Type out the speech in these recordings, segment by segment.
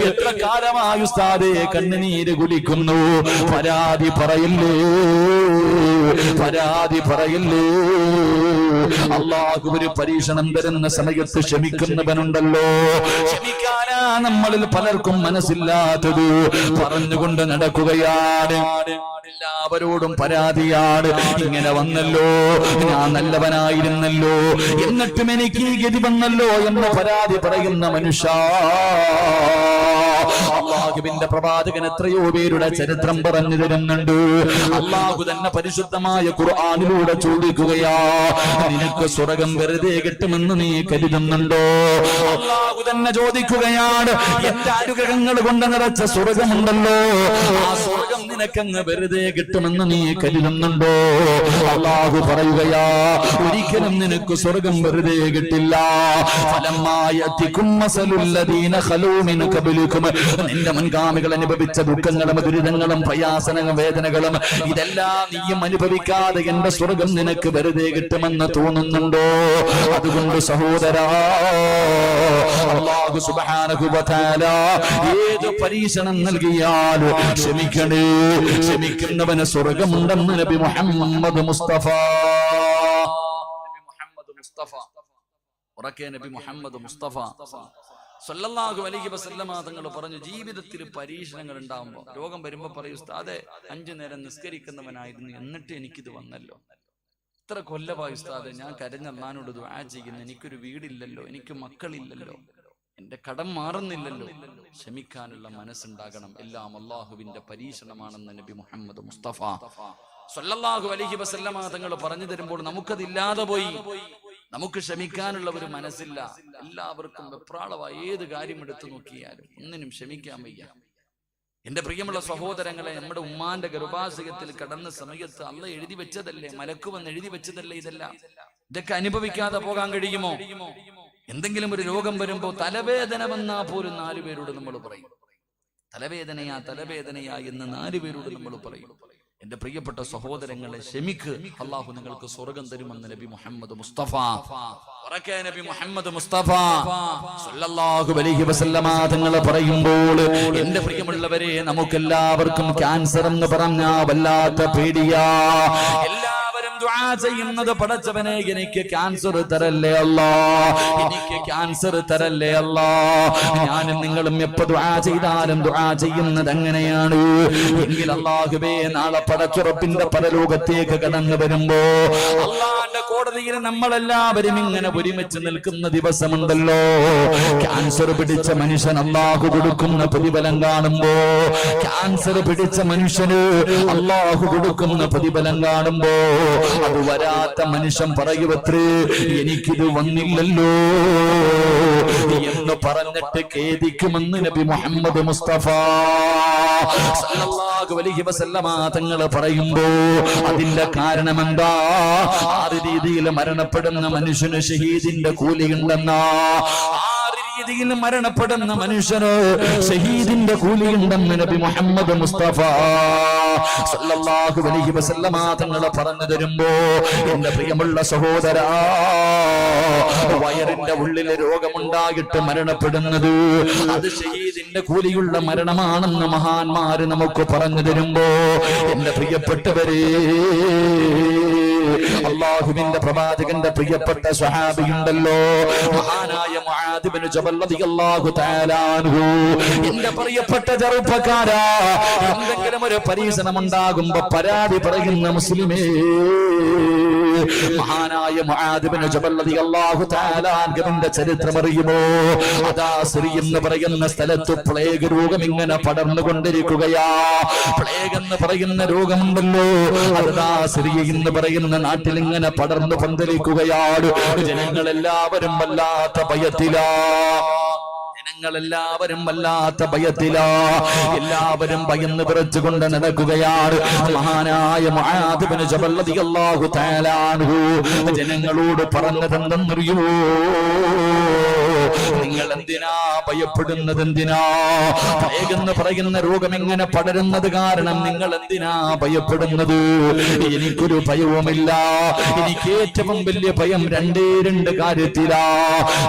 എത്ര കാലമായി ഉസ്താദേ കണ്ണുനീര് കുടിക്കുന്നു. പരാതി പറയില്ലേ, പരാതി പറയില്ലേ. അല്ലാഹു ഒരു പരീക്ഷണം തരുന്ന സമയത്ത് ക്ഷമിക്കുന്നവനുണ്ടല്ലോ. ക്ഷമിക്കാനാ നമ്മളിൽ പലർക്കും മനസ്സില്ലാത്തത്. പറഞ്ഞുകൊണ്ട് നടക്കുകയാണ്, എല്ലാവരോടും പരാതിയാണ്. ഇങ്ങനെ വന്നല്ലോ, ഞാൻ നല്ലവനായിരുന്നല്ലോ, എന്നിട്ടും എനിക്ക് ഈ ഗതി വന്നല്ലോ എന്ന് പരാതി പറയുന്ന മനുഷ്യ. അല്ലാഹുവിന്റെ പ്രവാചകൻ എത്രയോ പേരുടെ ചരിത്രം പറഞ്ഞു തരുന്നുണ്ട്. അല്ലാഹു തന്നെ പരിശുദ്ധമായ ഖുർആനിലൂടെ ചോദിക്കുകയാ, നിനക്ക് സ്വർഗം വെറുതെ കിട്ടുമെന്ന് നീ കരുതുന്നുണ്ടോ? അല്ലാഹു തന്നെ ചോദിക്കുകയാണ്, എന്റെ അനുഗ്രഹങ്ങൾ കൊണ്ട് നിറച്ച സ്വർഗമുണ്ടല്ലോ, ആ സ്വർഗം നിനക്കങ്ങ് വെറുതെ കിട്ടുമെന്ന് നീ കരുതുന്നുണ്ടോ? അല്ലാഹു പറയുകയാ, ഒരിക്കലും നിനക്ക് സ്വർഗം വെറുതെ കിട്ടില്ല. നിന്റെ മുൻഗാമികൾ അനുഭവിച്ച ദുഃഖങ്ങളും ദുരിതങ്ങളും പ്രയാസങ്ങളും വേദനകളും ഇതെല്ലാം നീയും അനുഭവിക്കാതെ എന്റെ സ്വർഗം നിനക്ക് വെറുതെ കിട്ടുമെന്ന് തോന്നുന്നുണ്ടോ? അതുകൊണ്ട് സഹോദരാ, അല്ലാഹു സുബ്ഹാനഹു വ തആല ഏത് പരീക്ഷണം നൽകിയാലും ക്ഷമിക്കണേ. ക്ഷമിക്കുന്നവന് സ്വർഗമുണ്ടെന്ന് നബി മുഹമ്മദ് മുസ്തഫ. നബി മുഹമ്മദ് മുസ്തഫ, ഉറക്കെ നബി മുഹമ്മദ് മുസ്തഫ സല്ലല്ലാഹു അലൈഹി വസല്ലമ തങ്ങൾ പറഞ്ഞു, ജീവിതത്തിൽ പരീക്ഷണങ്ങൾ ഉണ്ടാകുമ്പോൾ, രോഗം വരുമ്പോൾ പറയും, ഉസ്താദേ 5 നേരം നിസ്കരിക്കുന്നവനായിരുന്നു, എന്നിട്ട് എനിക്കിത് വന്നല്ലോ. ഇത്ര കൊല്ലമായി ഉസ്താദേ ഞാൻ കരഞ്ഞ അല്ലാഹുവോട് ദുആ ചെയ്യുന്നു, എനിക്കൊരു വീടില്ലല്ലോ, എനിക്ക് മക്കളില്ലല്ലോ, എന്റെ കടം മാറുന്നില്ലല്ലോ. ക്ഷമിക്കാനുള്ള മനസ്സുണ്ടാകണം. എല്ലാം അല്ലാഹുവിന്റെ പരീക്ഷണമാണെന്ന് നബി മുഹമ്മദ് മുസ്തഫ സല്ലല്ലാഹു അലൈഹി വസല്ലമ തങ്ങൾ പറഞ്ഞു തരുമ്പോൾ നമുക്കതില്ലാതെ പോയി. നമുക്ക് ക്ഷമിക്കാനുള്ള ഒരു മനസ്സില്ല. എല്ലാവർക്കും വെപ്രാളമായി ഏത് കാര്യം എടുത്തു നോക്കിയാലും ഒന്നിനും ക്ഷമിക്കാൻ വയ്യ. എന്റെ പ്രിയമുള്ള സഹോദരങ്ങളെ, നമ്മുടെ ഉമ്മാന്റെ ഗർഭാശയത്തിൽ കടന്ന സമയത്ത് അള്ള എഴുതി വെച്ചതല്ലേ, മലക്ക് വന്ന് എഴുതി വെച്ചതല്ലേ ഇതെല്ലാം. ഇതൊക്കെ അനുഭവിക്കാതെ പോകാൻ കഴിയുമോ? എന്തെങ്കിലും ഒരു രോഗം വരുമ്പോ തലവേദന വന്നാ പോലും 4 പേരോട് നമ്മൾ പറയും, തലവേദനയാ തലവേദനയാ എന്ന് 4 പേരോട് നമ്മൾ പറയും. എന്റെ പ്രിയപ്പെട്ട സഹോദരങ്ങളെ, ക്ഷമിക്ക്, അല്ലാഹു നിങ്ങൾക്ക് സ്വർഗം തരുമെന്ന് നബി മുഹമ്മദ് മുസ്തഫ. ഉറക്കെ നബി മുഹമ്മദ് മുസ്തഫ സല്ലല്ലാഹു അലൈഹി വസല്ലമ തങ്ങൾ പറയുമ്പോൾ, എന്റെ പ്രിയമുള്ളവരെ, നമുക്കെല്ലാവർക്കും ക്യാൻസർ എന്ന് പറഞ്ഞാ വല്ലാത്ത പേടിയാ. എല്ലാവരും ദുആ ചെയ്യുന്നത്, പടച്ചവനെ എനിക്ക് ക്യാൻസർ തരല്ലേ അല്ലാ, എനിക്ക് ക്യാൻസർ തരല്ലേ അല്ലാ. ഞാനും നിങ്ങളും എപ്പോ ദുആ ചെയ്താലും ദുആ ചെയ്യുന്നത് എങ്ങനെയാണ് എങ്കിൽ, അല്ലാഹുവേ നാളെ പടച്ചുറപ്പിന്റെ പരലോകത്തേക്ക് കടന്നു വരുമ്പോ അല്ലാഹുവിന്റെ കോടതിയിൽ നമ്മളെല്ലാവരും ഇങ്ങനെ ഒരുമിച്ച് നിൽക്കുന്ന ദിവസമുണ്ടല്ലോ. ക്യാൻസർ പിടിച്ച മനുഷ്യൻ അല്ലാഹു കൊടുക്കുന്ന പ്രതിഫലം കാണുമ്പോ, ക്യാൻസർ പിടിച്ച മനുഷ്യന് അല്ലാഹു കൊടുക്കുന്ന പ്രതിഫലം കാണുമ്പോ, അത് വരാത്ത മനുഷ്യൻ പറയുവത്രേ, എനിക്കിത് വന്നില്ലല്ലോ എന്ന് പറഞ്ഞിട്ട് ഖേദിക്കുമെന്ന് നബി മുഹമ്മദ് മുസ്തഫ സല്ലല്ലാഹു അലൈഹി വസല്ലമ തങ്ങൾ പറയുമ്പോ, അതിന്റെ കാരണം എന്താ? ആ രീതിയിൽ മരണപ്പെടുന്ന മനുഷ്യന് ഷഹീദിന്റെ കൂലിയുണ്ടെന്നാ. രീതിയിൽ മരണപ്പെടുന്ന മനുഷ്യന് ഷഹീദിന്റെ കൂലിയുണ്ടെന്ന് നബി മുഹമ്മദ് മുസ്തഫ സല്ലല്ലാഹു അലൈഹി വസല്ലമ തങ്ങൾ പറഞ്ഞു തരുമ്പോ, എന്റെ പ്രിയമുള്ള സഹോദരാ, വയറിന്റെ ഉള്ളിൽ രോഗമുണ്ടായിട്ട് മരണപ്പെടുന്നത് അത് ഷഹീദിന്റെ കൂലിയുള്ള മരണമാണെന്ന് മഹാന്മാര് നമുക്ക് പറഞ്ഞു തരുമ്പോ, എന്റെ പ്രിയപ്പെട്ടവരെ, അല്ലാഹുവിന്റെ പ്രവാചകന്റെ പ്രിയപ്പെട്ട സ്വഹാബിയുണ്ടല്ലോ, മഹാനായ മുആദ് ഇബ്നു ജബൽ റളിയല്ലാഹു തആല അൻഹു. എന്റെ പ്രിയപ്പെട്ട ചെറുപ്പക്കാരാ, എന്തെങ്കിലും ഒരു പരീക്ഷണം ഉണ്ടാകുമ്പോ പരാതി പറയുന്ന മുസ്ലിമേ, മഹാനായ മുആദ് ഇബ്നു ജബൽ റളിയല്ലാഹു തആല അൻഹുവിന്റെ ചരിത്രം അറിയുമോ? അതാ സിറിയ എന്ന് പറയുന്ന സ്ഥലത്ത് പ്ലേഗ് രോഗം ഇങ്ങനെ പടർന്നുകൊണ്ടിരിക്കുകയാ. പ്ലേഗ് എന്ന് പറയുന്ന രോഗമുണ്ടല്ലോ, അതാ സിറിയ എന്ന് പറയുന്ന നാട്ടിൽ ഇങ്ങനെ പടർന്നു പന്തലിക്കുകയാണ്. ജനങ്ങളെല്ലാവരും വല്ലാത്ത ഭയത്തിലാ, ജനങ്ങളെല്ലാവരും വല്ലാത്ത ഭയത്തിലാ, എല്ലാവരും ഭയന്ന് വിറച്ചുകൊണ്ട് നടക്കുകയാണ്. മഹാനായ മുആദ് ഇബ്നു ജബൽ റളിയല്ലാഹു തആല അൻഹു ജനങ്ങളോട് പറഞ്ഞതെന്തെന്നറിയോ? നിങ്ങൾ എന്തിനാ ഭയപ്പെടുന്നത്? എന്തിനാ എന്ന് പറയുന്ന രോഗം എങ്ങനെ പടരുന്നത് കാരണം നിങ്ങൾ എന്തിനാ ഭയപ്പെടുന്നത്? എനിക്കൊരു ഭയവുമില്ല. എനിക്ക് ഏറ്റവും വലിയ ഭയം രണ്ട് കാര്യത്തിലാ.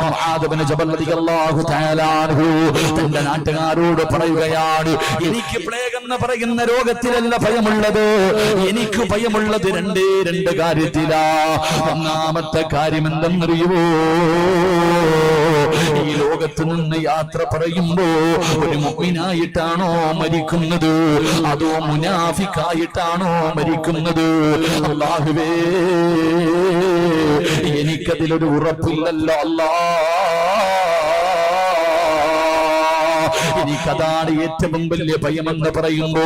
മുആദ് ഇബ്നു ജബൽ റളിയല്ലാഹു തആല അൻഹു തന്റെ നാട്ടുകാരോട് പറയുകയാണ്, എനിക്ക് പ്ലേഗ് എന്ന് പറയുന്ന രോഗത്തിലല്ല ഭയമുള്ളത്, എനിക്ക് ഭയമുള്ളത് രണ്ട് കാര്യത്തിലാ. ഒന്നാമത്തെ കാര്യം എന്തെന്നറിയുമോ? ഈ ലോകത്ത് നിന്ന് യാത്ര പറയുമ്പോ ഒരു മുഅ്മിനായിട്ടാണോ മരിക്കുന്നത് അതോ മുനാഫിക്കായിട്ടാണോ മരിക്കുന്നത്? അല്ലാഹുവേ, എനിക്കതിലൊരു ഉറപ്പില്ലല്ലോ അല്ലാ. എനിക്കതാണ് ഏറ്റവും വലിയ ഭയമെന്ന് പറയുമ്പോ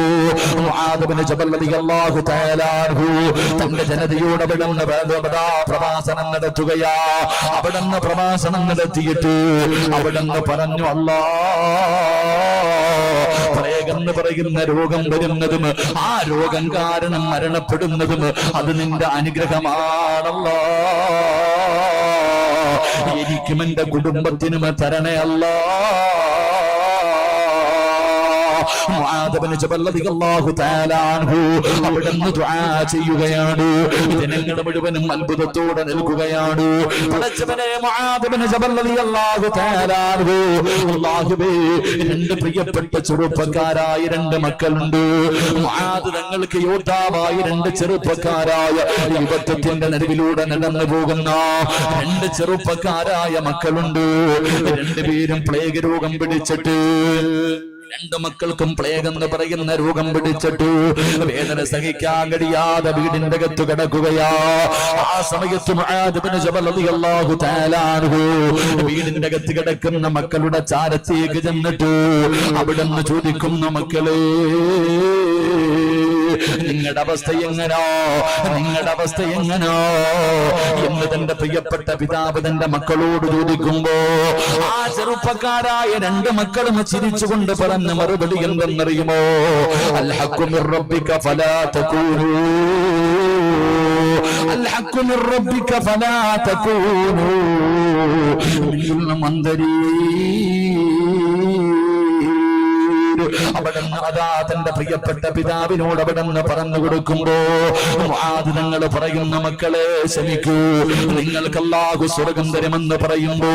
മുആദ് ഇബ്നു ജബൽ റളിയല്ലാഹു തആല അൻഹു തന്റെ ജനതയോട് അവിടുന്ന് പ്രഭാഷണം നടത്തുകയാ. അവിടുന്ന് പ്രഭാഷണം നടത്തിയിട്ട് അവിടുന്ന് പറഞ്ഞു, അല്ലാ, എന്ന് പറയുന്ന രോഗം വരുന്നതും ആ രോഗം കാരണം മരണപ്പെടുന്നതും അത് നിന്റെ അനുഗ്രഹമാണല്ലോ. എനിക്കും എന്റെ കുടുംബത്തിനും തരണേ അല്ലാ. മുആദ് ഇബ്നു ജബൽ റളിയല്ലാഹു തആല അൻഹു അവിടുന്ന് ദുആ ചെയ്യുകയാണ്. ജനങ്ങൾ മുഴുവനും അത്ഭുതത്തോടെ നിൽക്കുകയാണ്. പടച്ചവനെ, മുആദ് ഇബ്നു ജബൽ റളിയല്ലാഹു തആല അൻഹു, അല്ലാഹുവേ, രണ്ട് പ്രിയപ്പെട്ട ചെറുപ്പക്കാരായ രണ്ട് മക്കളുണ്ട്. മുആദ് തങ്ങൾക്ക് യോദ്ധാവായ രണ്ട് ചെറുപ്പക്കാരായ യുവത്വത്തിന്റെ നടുവിലൂടെ നടന്നു പോകുന്ന രണ്ട് ചെറുപ്പക്കാരായ മക്കളുണ്ട്. രണ്ടുപേരും പ്ലേഗ് രോഗം പിടിച്ചിട്ട്, രണ്ട് മക്കൾക്കും പ്ലേഗ് എന്ന് പറയുന്ന രോഗം പിടിച്ചിട്ട് വേദന സഹിക്കാൻ കഴിയാതെ വീടിന്റെ അകത്ത് കിടക്കുകയാ. ആ സമയത്ത് മുആദ് ഇബ്നു ജബൽ റളിയല്ലാഹു തആല അൻഹു വീടിന്റെ അകത്ത് കിടക്കുന്ന മക്കളുടെ ചാരത്തേക്ക് ചെന്നിട്ട് അവിടുന്ന് ചോദിക്കുന്നു, മക്കളെ, നിങ്ങളുടെ അവസ്ഥ എങ്ങനോ എന്ന് തന്റെ പ്രിയപ്പെട്ട പിതാവ് തന്റെ മക്കളോട് ചോദിക്കുമ്പോ ആ ചെറുപ്പക്കാരായ രണ്ട് മക്കളും ചിരിച്ചുകൊണ്ട് പറഞ്ഞ മറുപടി എന്തെന്നറിയുമോ? അൽ ഹഖ്ഖു മിർ റബ്ബിക ഫലാ തകൂനൂ, അൽ ഹഖ്ഖു മിർ റബ്ബിക ഫലാ തകൂനൂ മിനൽ മുൻദരീൻ. അവിടുന്ന് അതാ തന്റെ പ്രിയപ്പെട്ട പിതാവിനോട് അവിടുന്ന് പറഞ്ഞു കൊടുക്കുമ്പോ മുആദ് തങ്ങൾ പറയുന്ന, മക്കളെ, ക്ഷമിക്കൂ, നിങ്ങൾക്ക് അല്ലാഹു സ്വർഗ്ഗം തരുമെന്ന് പറയുമ്പോ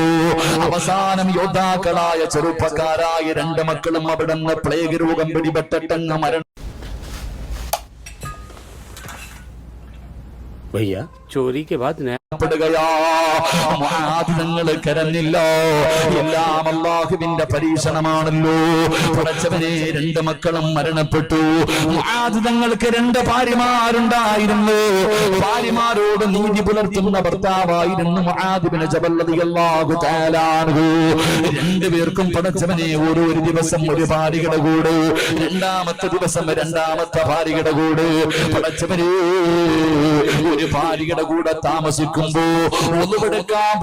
അവസാനം യോദ്ധാക്കളായ ചെറുപ്പക്കാരായ രണ്ട് മക്കളും അവിടുന്ന് പ്ലേഗ് രോഗം പിടിപെട്ടങ്ങ് മരണം. भैया, चोरी के बाद नया മുആദ് കരഞ്ഞില്ല. എല്ലാം അല്ലാഹുവിന്റെ പരീക്ഷണമാണല്ലോ. പടച്ചവനെ, രണ്ട് മക്കളും മരണപ്പെട്ടു. മുആദ് തങ്ങൾക്ക് രണ്ട് ഭാര്യമാരുണ്ടായിരുന്നു. ഭാര്യമാരോട് നീതി പുലർത്തുന്ന ഭർത്താവായിരുന്നു മുആദ് ഇബ്നു ജബൽ റളിയല്ലാഹു തആല അൻഹു. രണ്ടുപേർക്കും പടച്ചവനെ ഒരു ദിവസം ഒരു ഭാര്യയുടെ കൂടെ, രണ്ടാമത്തെ ദിവസം രണ്ടാമത്തെ ഭാര്യയുടെ കൂടെ. പടച്ചവനെ, ഒരു ഭാര്യയുടെ കൂടെ താമസിക്കുമ്പോ ഒന്നുമെടുക്കാം